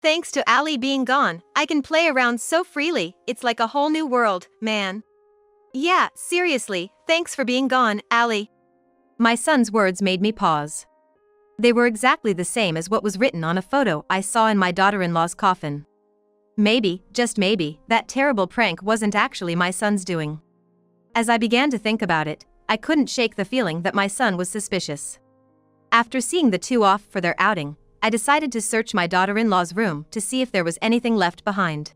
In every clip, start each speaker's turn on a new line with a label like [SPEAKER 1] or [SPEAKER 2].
[SPEAKER 1] Thanks to Ali being gone, I can play around so freely, it's like a whole new world, man. Yeah, seriously, thanks for being gone, Ali. My son's words made me pause. They were exactly the same as what was written on a photo I saw in my daughter-in-law's coffin. Maybe, just maybe, that terrible prank wasn't actually my son's doing. As I began to think about it, I couldn't shake the feeling that my son was suspicious. After seeing the two off for their outing, I decided to search my daughter-in-law's room to see if there was anything left behind.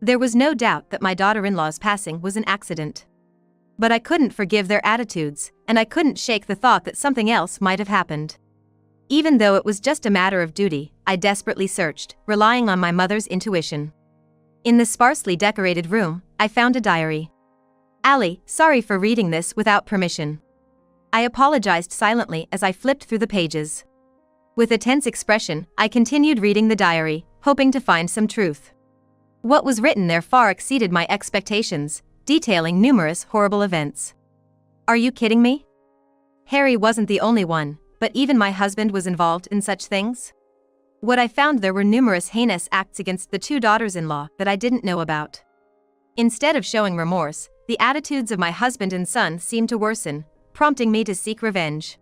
[SPEAKER 1] There was no doubt that my daughter-in-law's passing was an accident. But I couldn't forgive their attitudes, and I couldn't shake the thought that something else might have happened. Even though it was just a matter of duty, I desperately searched, relying on my mother's intuition. In the sparsely decorated room, I found a diary. Ali, sorry for reading this without permission. I apologized silently as I flipped through the pages. With a tense expression, I continued reading the diary, hoping to find some truth. What was written there far exceeded my expectations, detailing numerous horrible events. Are you kidding me? Harry wasn't the only one, but even my husband was involved in such things? What I found there were numerous heinous acts against the two daughters-in-law that I didn't know about. Instead of showing remorse, the attitudes of my husband and son seemed to worsen, prompting me to seek revenge.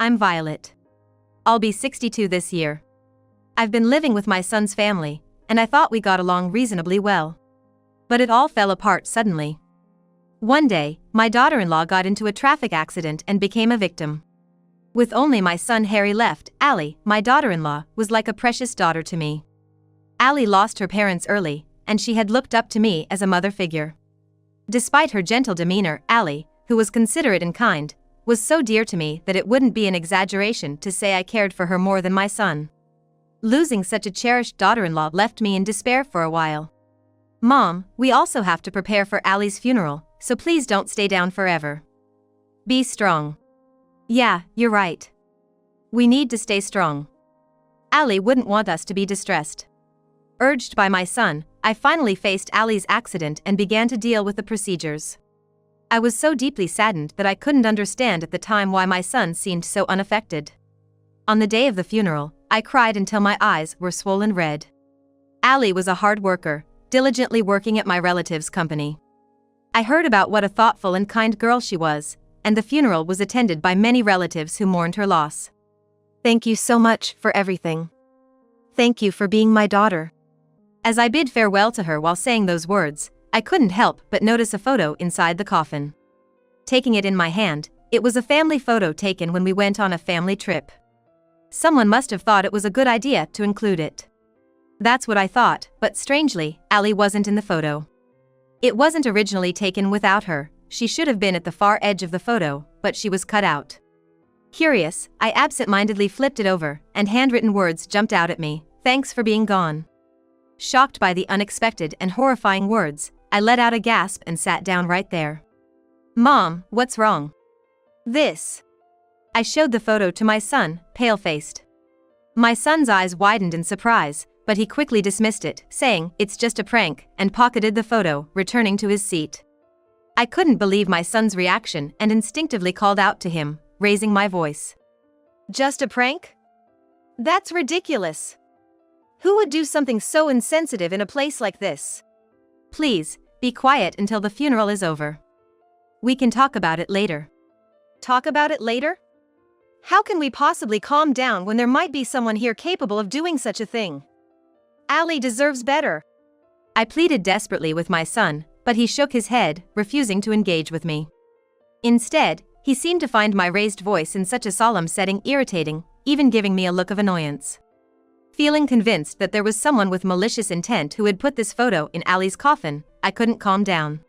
[SPEAKER 1] I'm Violet. I'll be 62 this year. I've been living with my son's family, and I thought we got along reasonably well. But it all fell apart suddenly. One day, my daughter-in-law got into a traffic accident and became a victim. With only my son Harry left, Ali, my daughter-in-law, was like a precious daughter to me. Ali lost her parents early, and she had looked up to me as a mother figure. Despite her gentle demeanor, Ali, who was considerate and kind, was so dear to me that it wouldn't be an exaggeration to say I cared for her more than my son. Losing such a cherished daughter-in-law left me in despair for a while. Mom, we also have to prepare for Ali's funeral, so please don't stay down forever. Be strong. Yeah, you're right. We need to stay strong. Ali wouldn't want us to be distressed. Urged by my son, I finally faced Ali's accident and began to deal with the procedures. I was so deeply saddened that I couldn't understand at the time why my son seemed so unaffected. On the day of the funeral, I cried until my eyes were swollen red. Ali was a hard worker, diligently working at my relative's company. I heard about what a thoughtful and kind girl she was, and the funeral was attended by many relatives who mourned her loss. Thank you so much for everything. Thank you for being my daughter. As I bid farewell to her while saying those words, I couldn't help but notice a photo inside the coffin. Taking it in my hand, it was a family photo taken when we went on a family trip. Someone must have thought it was a good idea to include it. That's what I thought, but strangely, Ali wasn't in the photo. It wasn't originally taken without her. She should have been at the far edge of the photo, but she was cut out. Curious, I absent-mindedly flipped it over, and handwritten words jumped out at me, "Thanks for being gone." Shocked by the unexpected and horrifying words, I let out a gasp and sat down right there. Mom, what's wrong? This. I showed the photo to my son, pale-faced. My son's eyes widened in surprise, but he quickly dismissed it, saying, "It's just a prank," and pocketed the photo, returning to his seat. I couldn't believe my son's reaction and instinctively called out to him, raising my voice. Just a prank? That's ridiculous. Who would do something so insensitive in a place like this? Please, be quiet until the funeral is over. We can talk about it later. Talk about it later? How can we possibly calm down when there might be someone here capable of doing such a thing? Ali deserves better. I pleaded desperately with my son, but he shook his head, refusing to engage with me. Instead, he seemed to find my raised voice in such a solemn setting irritating, even giving me a look of annoyance. Feeling convinced that there was someone with malicious intent who had put this photo in Ali's coffin, I couldn't calm down.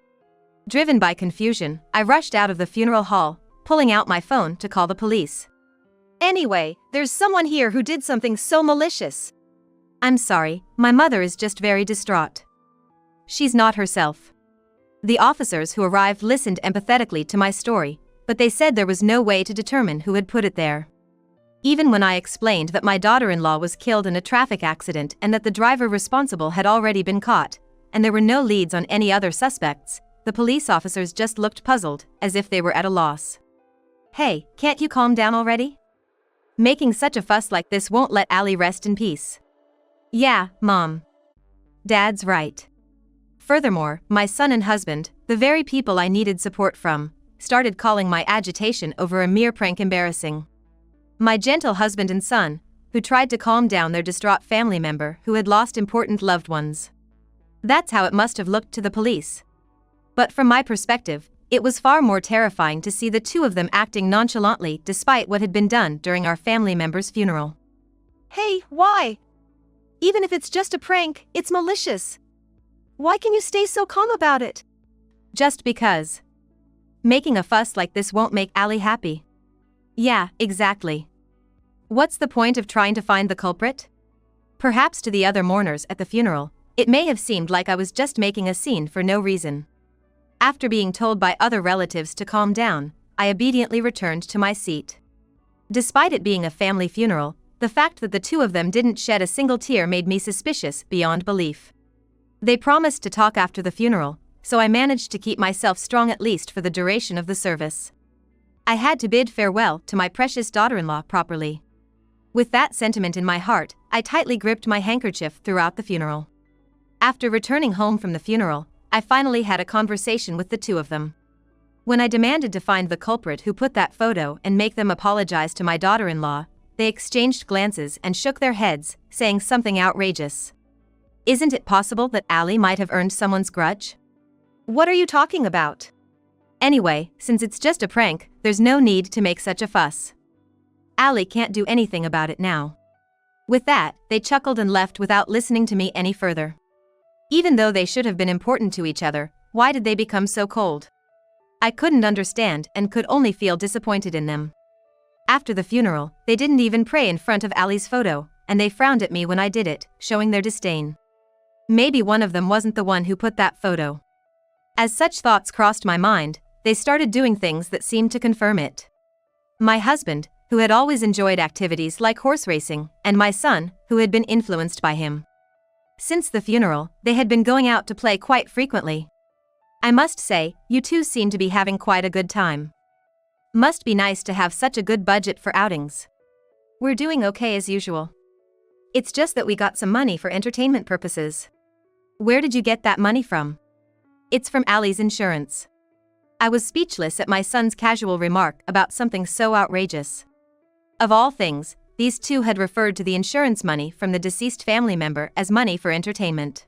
[SPEAKER 1] Driven by confusion, I rushed out of the funeral hall, pulling out my phone to call the police. Anyway, there's someone here who did something so malicious. I'm sorry, my mother is just very distraught. She's not herself. The officers who arrived listened empathetically to my story, but they said there was no way to determine who had put it there. Even when I explained that my daughter-in-law was killed in a traffic accident and that the driver responsible had already been caught, and there were no leads on any other suspects, the police officers just looked puzzled, as if they were at a loss. Hey, can't you calm down already? Making such a fuss like this won't let Ali rest in peace. Yeah, Mom. Dad's right. Furthermore, my son and husband, the very people I needed support from, started calling my agitation over a mere prank embarrassing. My gentle husband and son, who tried to calm down their distraught family member who had lost important loved ones. That's how it must have looked to the police. But from my perspective, it was far more terrifying to see the two of them acting nonchalantly despite what had been done during our family member's funeral.
[SPEAKER 2] Hey, why? Even if it's just a prank, it's malicious. Why can you stay so calm about it?
[SPEAKER 1] Just because. Making a fuss like this won't make Allie happy. Yeah, exactly. What's the point of trying to find the culprit? Perhaps to the other mourners at the funeral, it may have seemed like I was just making a scene for no reason. After being told by other relatives to calm down, I obediently returned to my seat. Despite it being a family funeral, the fact that the two of them didn't shed a single tear made me suspicious beyond belief. They promised to talk after the funeral, so I managed to keep myself strong at least for the duration of the service. I had to bid farewell to my precious daughter-in-law properly. With that sentiment in my heart, I tightly gripped my handkerchief throughout the funeral. After returning home from the funeral, I finally had a conversation with the two of them. When I demanded to find the culprit who put that photo and make them apologize to my daughter-in-law, they exchanged glances and shook their heads, saying something outrageous. Isn't it possible that Allie might have earned someone's grudge?
[SPEAKER 2] What are you talking about?
[SPEAKER 1] Anyway, since it's just a prank, there's no need to make such a fuss. Allie can't do anything about it now. With that, they chuckled and left without listening to me any further. Even though they should have been important to each other, why did they become so cold? I couldn't understand and could only feel disappointed in them. After the funeral, they didn't even pray in front of Allie's photo, and they frowned at me when I did it, showing their disdain. Maybe one of them wasn't the one who put that photo. As such thoughts crossed my mind, they started doing things that seemed to confirm it. My husband, who had always enjoyed activities like horse racing, and my son, who had been influenced by him. Since the funeral, they had been going out to play quite frequently. I must say, you two seem to be having quite a good time. Must be nice to have such a good budget for outings. We're doing okay as usual. It's just that we got some money for entertainment purposes. Where did you get that money from? It's from Allie's insurance. I was speechless at my son's casual remark about something so outrageous. Of all things, these two had referred to the insurance money from the deceased family member as money for entertainment.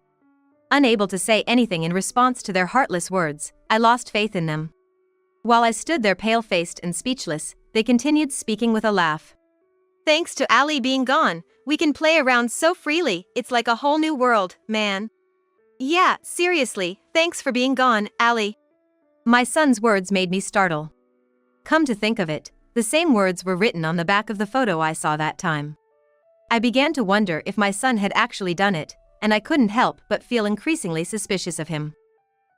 [SPEAKER 1] Unable to say anything in response to their heartless words, I lost faith in them. While I stood there pale-faced and speechless, they continued speaking with a laugh.
[SPEAKER 2] Thanks to Allie being gone, we can play around so freely, it's like a whole new world, man. Yeah, seriously, thanks for being gone, Allie.
[SPEAKER 1] My son's words made me startle. Come to think of it, the same words were written on the back of the photo I saw that time. I began to wonder if my son had actually done it, and I couldn't help but feel increasingly suspicious of him.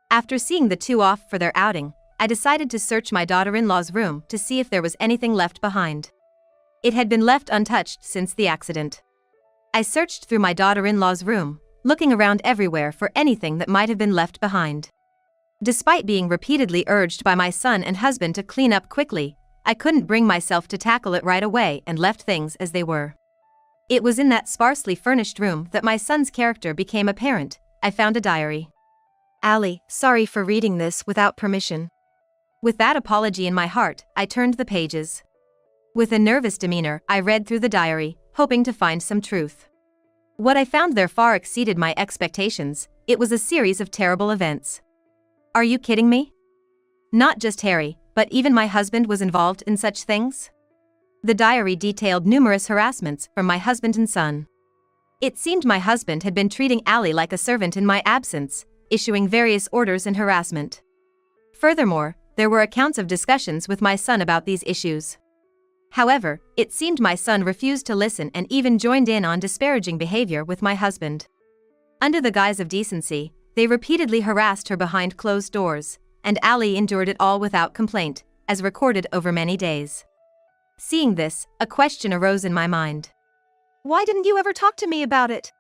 [SPEAKER 1] After seeing the two off for their outing, I decided to search my daughter-in-law's room to see if there was anything left behind. It had been left untouched since the accident. I searched through my daughter-in-law's room, looking around everywhere for anything that might have been left behind. Despite being repeatedly urged by my son and husband to clean up quickly, I couldn't bring myself to tackle it right away and left things as they were. It was in that sparsely furnished room that my son's character became apparent. I found a diary.
[SPEAKER 2] Allie, sorry for reading this without permission.
[SPEAKER 1] With that apology in my heart, I turned the pages. With a nervous demeanor, I read through the diary, hoping to find some truth. What I found there far exceeded my expectations. It was a series of terrible events. Are you kidding me? Not just Harry, but even my husband was involved in such things? The diary detailed numerous harassments from my husband and son. It seemed my husband had been treating Allie like a servant in my absence, issuing various orders and harassment. Furthermore, there were accounts of discussions with my son about these issues. However, it seemed my son refused to listen and even joined in on disparaging behavior with my husband. Under the guise of decency, they repeatedly harassed her behind closed doors, and Allie endured it all without complaint, as recorded over many days. Seeing this, a question arose in my mind.
[SPEAKER 2] Why didn't you ever talk to me about it?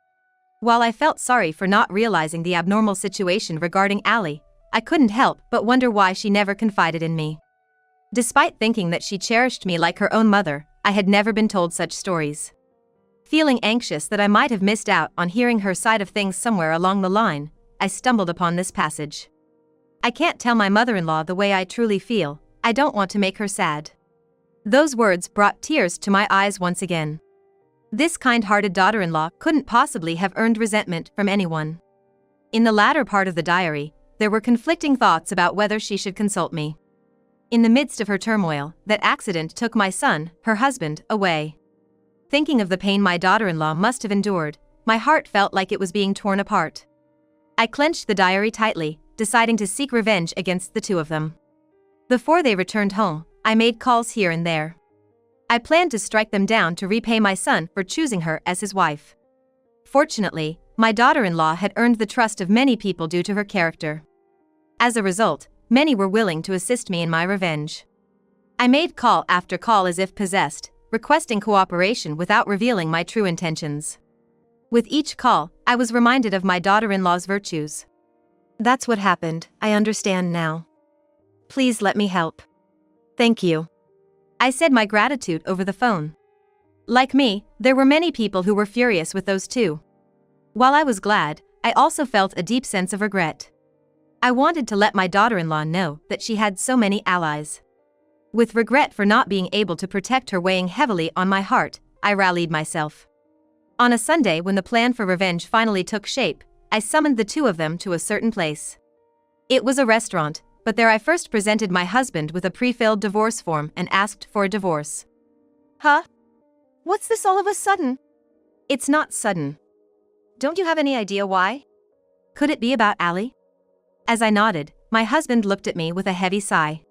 [SPEAKER 1] While I felt sorry for not realizing the abnormal situation regarding Allie, I couldn't help but wonder why she never confided in me. Despite thinking that she cherished me like her own mother, I had never been told such stories. Feeling anxious that I might have missed out on hearing her side of things somewhere along the line, I stumbled upon this passage. I can't tell my mother-in-law the way I truly feel, I don't want to make her sad. Those words brought tears to my eyes once again. This kind-hearted daughter-in-law couldn't possibly have earned resentment from anyone. In the latter part of the diary, there were conflicting thoughts about whether she should consult me. In the midst of her turmoil, that accident took my son, her husband, away. Thinking of the pain my daughter-in-law must have endured, my heart felt like it was being torn apart. I clenched the diary tightly, deciding to seek revenge against the two of them. Before they returned home, I made calls here and there. I planned to strike them down to repay my son for choosing her as his wife. Fortunately, my daughter-in-law had earned the trust of many people due to her character. As a result, many were willing to assist me in my revenge. I made call after call as if possessed, requesting cooperation without revealing my true intentions. With each call, I was reminded of my daughter-in-law's virtues. That's what happened, I understand now. Please let me help. Thank you. I said my gratitude over the phone. Like me, there were many people who were furious with those two. While I was glad, I also felt a deep sense of regret. I wanted to let my daughter-in-law know that she had so many allies. With regret for not being able to protect her weighing heavily on my heart, I rallied myself. On a Sunday when the plan for revenge finally took shape, I summoned the two of them to a certain place. It was a restaurant, but there I first presented my husband with a pre-filled divorce form and asked for a divorce.
[SPEAKER 2] Huh? What's this all of a sudden?
[SPEAKER 1] It's not sudden.
[SPEAKER 2] Don't you have any idea why?
[SPEAKER 1] Could it be about Allie? As I nodded, my husband looked at me with a heavy sigh.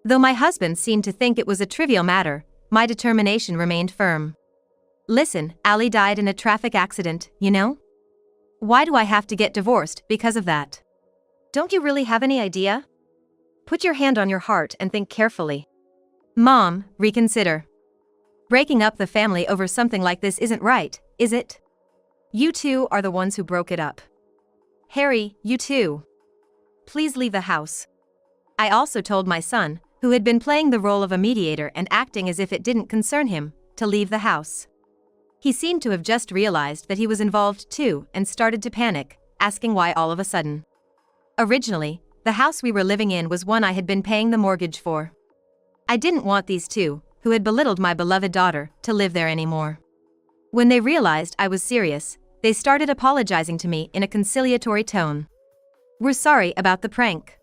[SPEAKER 1] Though my husband seemed to think it was a trivial matter, my determination remained firm. Listen, Allie died in a traffic accident, you know? Why do I have to get divorced because of that?
[SPEAKER 2] Don't you really have any idea? Put your hand on your heart and think carefully.
[SPEAKER 1] Mom, reconsider. Breaking up the family over something like this isn't right, is it? You two are the ones who broke it up. Harry, you too. Please leave the house. I also told my son, who had been playing the role of a mediator and acting as if it didn't concern him, to leave the house. He seemed to have just realized that he was involved too and started to panic, asking why all of a sudden. Originally, the house we were living in was one I had been paying the mortgage for. I didn't want these two, who had belittled my beloved daughter, to live there anymore. When they realized I was serious, they started apologizing to me in a conciliatory tone. We're sorry about the prank.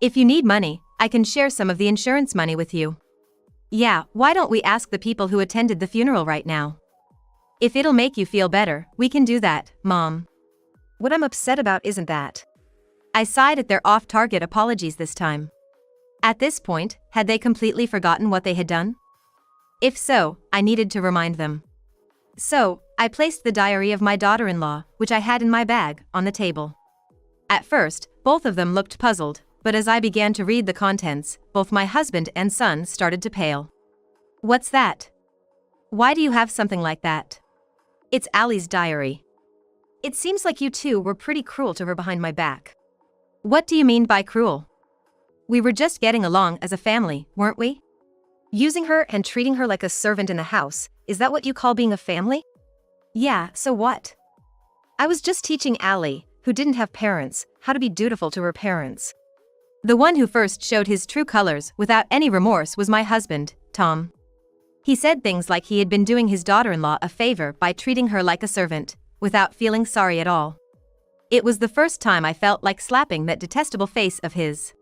[SPEAKER 1] If you need money, I can share some of the insurance money with you. Yeah, why don't we ask the people who attended the funeral right now? If it'll make you feel better, we can do that, Mom.
[SPEAKER 2] What I'm upset about isn't that.
[SPEAKER 1] I sighed at their off-target apologies this time. At this point, had they completely forgotten what they had done? If so, I needed to remind them. So, I placed the diary of my daughter-in-law, which I had in my bag, on the table. At first, both of them looked puzzled, but as I began to read the contents, both my husband and son started to pale. What's that? Why do you have something like that? It's Allie's diary.
[SPEAKER 2] It seems like you two were pretty cruel to her behind my back.
[SPEAKER 1] What do you mean by cruel? We were just getting along as a family, weren't we?
[SPEAKER 2] Using her and treating her like a servant in the house, is that what you call being a family?
[SPEAKER 1] Yeah, so what?
[SPEAKER 2] I was just teaching Allie, who didn't have parents, how to be dutiful to her parents.
[SPEAKER 1] The one who first showed his true colors without any remorse was my husband, Tom. He said things like he had been doing his daughter-in-law a favor by treating her like a servant, without feeling sorry at all. It was the first time I felt like slapping that detestable face of his.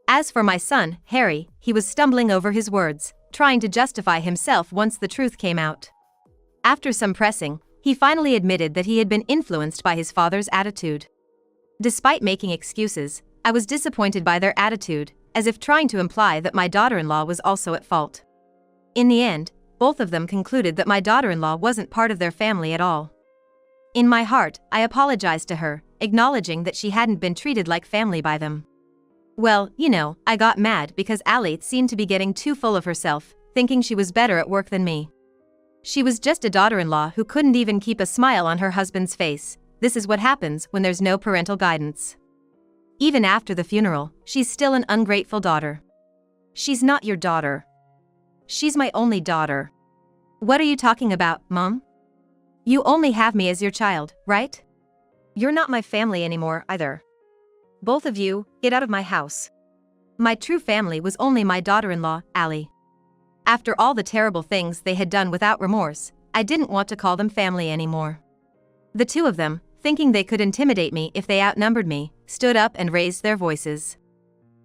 [SPEAKER 1] As for my son, Harry, he was stumbling over his words, trying to justify himself once the truth came out. After some pressing, he finally admitted that he had been influenced by his father's attitude. Despite making excuses, I was disappointed by their attitude, as if trying to imply that my daughter-in-law was also at fault. In the end, both of them concluded that my daughter-in-law wasn't part of their family at all. In my heart, I apologized to her, acknowledging that she hadn't been treated like family by them. Well, you know, I got mad because Allie seemed to be getting too full of herself, thinking she was better at work than me. She was just a daughter-in-law who couldn't even keep a smile on her husband's face. This is what happens when there's no parental guidance. Even after the funeral, she's still an ungrateful daughter.
[SPEAKER 2] She's not your daughter.
[SPEAKER 1] She's my only daughter. What are you talking about, Mom? You only have me as your child, right?
[SPEAKER 2] You're not my family anymore, either. Both of you, get out of my house.
[SPEAKER 1] My true family was only my daughter-in-law, Allie. After all the terrible things they had done without remorse, I didn't want to call them family anymore. The two of them, thinking they could intimidate me if they outnumbered me, stood up and raised their voices.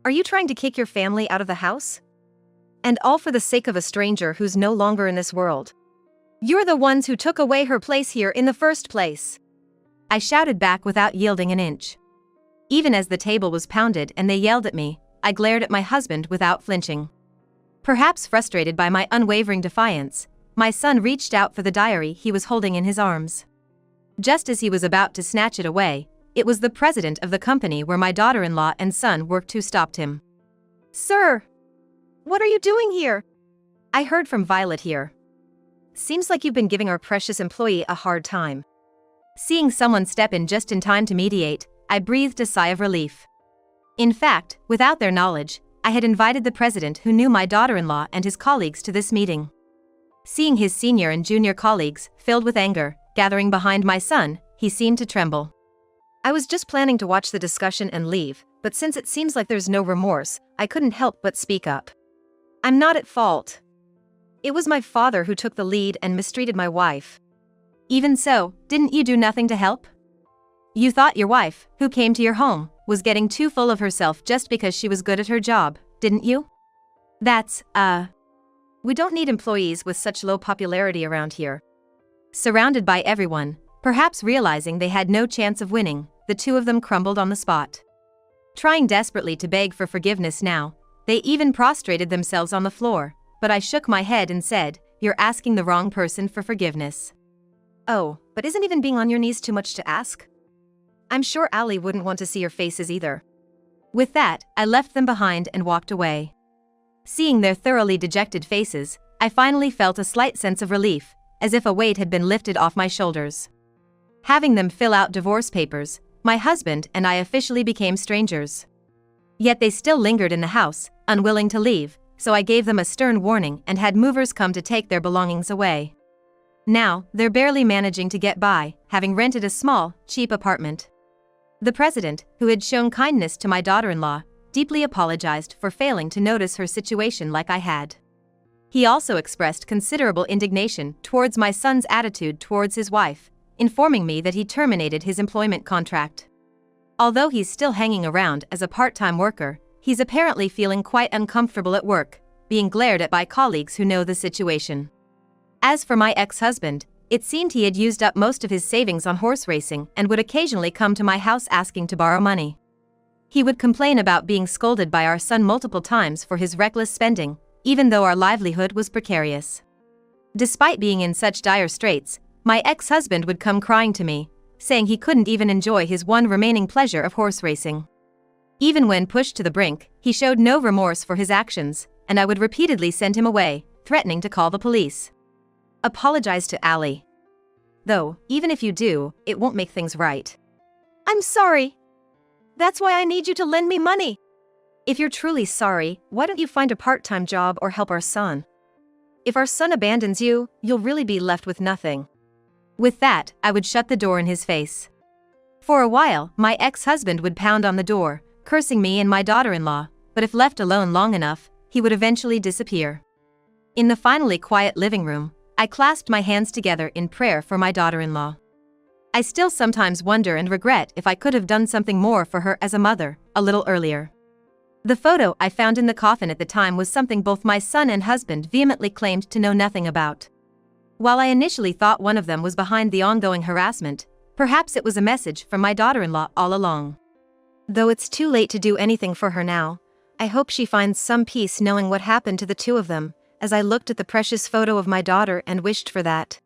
[SPEAKER 2] Are you trying to kick your family out of the house? And all for the sake of a stranger who's no longer in this world. You're the ones who took away her place here in the first place.
[SPEAKER 1] I shouted back without yielding an inch. Even as the table was pounded and they yelled at me, I glared at my husband without flinching. Perhaps frustrated by my unwavering defiance, my son reached out for the diary he was holding in his arms. Just as he was about to snatch it away, it was the president of the company where my daughter-in-law and son worked who stopped him.
[SPEAKER 2] Sir! What are you doing here?
[SPEAKER 1] I heard from Violet here.
[SPEAKER 2] Seems like you've been giving our precious employee a hard time.
[SPEAKER 1] Seeing someone step in just in time to mediate, I breathed a sigh of relief. In fact, without their knowledge, I had invited the president who knew my daughter-in-law and his colleagues to this meeting. Seeing his senior and junior colleagues, filled with anger, gathering behind my son, he seemed to tremble.
[SPEAKER 2] I was just planning to watch the discussion and leave, but since it seems like there's no remorse, I couldn't help but speak up. I'm not at fault. It was my father who took the lead and mistreated my wife.
[SPEAKER 1] Even so, didn't you do nothing to help? You thought your wife, who came to your home, was getting too full of herself just because she was good at her job, didn't you?
[SPEAKER 2] We don't need employees with such low popularity around here.
[SPEAKER 1] Surrounded by everyone, perhaps realizing they had no chance of winning, the two of them crumbled on the spot. Trying desperately to beg for forgiveness now, they even prostrated themselves on the floor, but I shook my head and said, "You're asking the wrong person for forgiveness."
[SPEAKER 2] Oh, but isn't even being on your knees too much to ask? I'm sure Allie wouldn't want to see your faces either.
[SPEAKER 1] With that, I left them behind and walked away. Seeing their thoroughly dejected faces, I finally felt a slight sense of relief, as if a weight had been lifted off my shoulders. Having them fill out divorce papers, my husband and I officially became strangers. Yet they still lingered in the house, unwilling to leave, so I gave them a stern warning and had movers come to take their belongings away. Now, they're barely managing to get by, having rented a small, cheap apartment. The president, who had shown kindness to my daughter-in-law, deeply apologized for failing to notice her situation like I had. He also expressed considerable indignation towards my son's attitude towards his wife, informing me that he terminated his employment contract. Although he's still hanging around as a part-time worker, he's apparently feeling quite uncomfortable at work, being glared at by colleagues who know the situation. As for my ex-husband, it seemed he had used up most of his savings on horse racing and would occasionally come to my house asking to borrow money. He would complain about being scolded by our son multiple times for his reckless spending, even though our livelihood was precarious. Despite being in such dire straits, my ex-husband would come crying to me, saying he couldn't even enjoy his one remaining pleasure of horse racing. Even when pushed to the brink, he showed no remorse for his actions, and I would repeatedly send him away, threatening to call the police.
[SPEAKER 2] Apologize to Allie. Though, even if you do, it won't make things right. I'm sorry. That's why I need you to lend me money. If you're truly sorry, why don't you find a part-time job or help our son? If our son abandons you, you'll really be left with nothing.
[SPEAKER 1] With that, I would shut the door in his face. For a while, my ex-husband would pound on the door, cursing me and my daughter-in-law, but if left alone long enough, he would eventually disappear. In the finally quiet living room, I clasped my hands together in prayer for my daughter-in-law. I still sometimes wonder and regret if I could have done something more for her as a mother, a little earlier. The photo I found in the coffin at the time was something both my son and husband vehemently claimed to know nothing about. While I initially thought one of them was behind the ongoing harassment, perhaps it was a message from my daughter-in-law all along.
[SPEAKER 2] Though it's too late to do anything for her now, I hope she finds some peace knowing what happened to the two of them, as I looked at the precious photo of my daughter and wished for that.